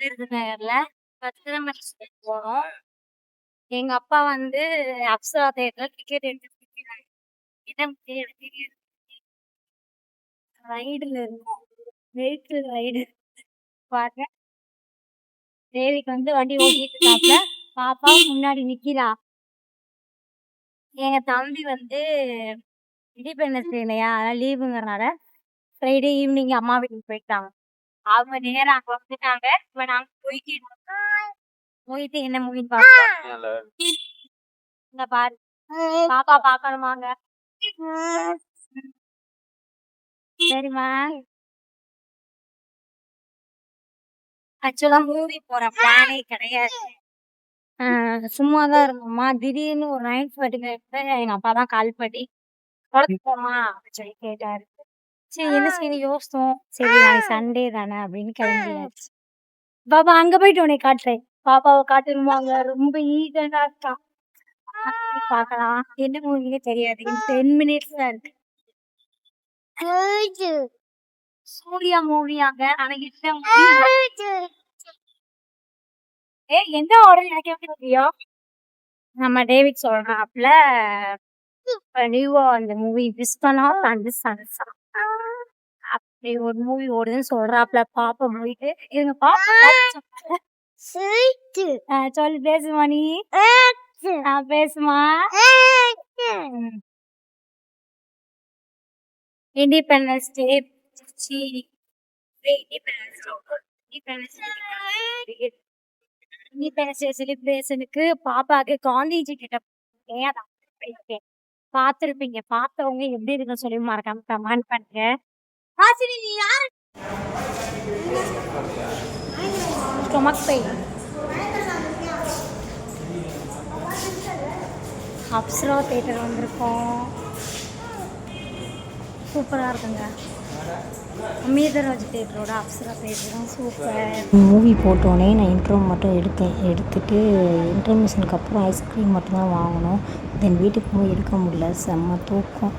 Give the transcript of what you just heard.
விருதுநகர்ல பத்திரமா போறோம். எங்க அப்பா வந்து அப்சரா தியேட்டர்ல டிக்கெட் எடுத்துருக்காங்க. ரைடுல இருக்கும். வெஹிக்கிள் ரைடு பாருங்க. தேவிக்கு வந்து வண்டி ஓட்டிட்டு இருக்காப்ல. பாப்பா முன்னாடி நிக்கிறா. எங்க தம்பி வந்து இண்டிபெண்டன்ஸ் டே இல்லையா, அதனால லீவுங்கிறனால ஃப்ரைடே ஈவினிங் அம்மா வீட்டுக்கு போயிட்டாங்க. அவங்க நேரா அங்க வந்துட்டாங்க. இப்ப நாங்க போயிட்டு என்ன மூவி பார்ப்போம். இந்த பாரு பாப்பா பாக்கணுமாங்க. சரிம்மா. ஆக்சுவலா மூவி போற பிளானே கிடையாது. சும்மாதான் இருந்தோம்மா. திடீர்னு ஒரு 9:45 எங்க அப்பா தான் கால் பண்ணி படத்துக்கு போமா அப்படின்னு சொல்லி கேட்டாரு. சரி என்ன சரி யோசித்தோம். சரி நாளைக்கு சண்டே தானே அப்படின்னு கிளம்பியாச்சு. பாப்பா அங்க போயிட்டு உன்னை காட்டுறேன். பாப்பாவை காட்டணுமாங்க. ரொம்ப ஈகரா இருக்கா. பார்க்கலாம். என்ன மூவினே தெரியாது. 10 மினிட்ஸ் தான் இருக்கு. சூர்யா மூவியாங்க. ஆனா எந்த ஆர்டர் எனக்கு எப்படி தெரியும்? நம்ம டேவிட் சொல்றாப்ல நியூவா அந்த மூவி மிஸ் பண்ணா அந்த சன்சா அப்படி ஒரு மூவி ஓடுதுன்னு சொல்றாப்ல. பாப்பா போயிட்டு இவங்க பாப்பா சொல்லு பேசுமா நீ. பேசுமா. இண்டிபெண்டன்ஸ் டே இண்டிபெண்டன்ஸ் டே செலிப்ரேஷனுக்கு பாப்பாக்கு காந்திஜி கிட்ட பார்த்துருப்பீங்க. பார்த்தவங்க எப்படி இருக்குன்னு சொல்லி மறக்காம கமெண்ட் பண்ணுங்க. Stomach pain. அப்சரா தியேட்டர் வந்திருக்கோம். சூப்பராக இருக்குங்க. அமிர்தராஜ் தியேட்டரோட அப்சரா தியேட்டரும் சூப்பர். மூவி போட்டோன்னே நான் இன்ட்ரோ மட்டும் எடுத்துட்டு இன்டர்மிஷனுக்கு அப்புறம் ஐஸ்கிரீம் மட்டும்தான் வாங்கினோம். தென் வீட்டுக்கு போய் எடுக்க முடியல. செம்ம தூக்கம்.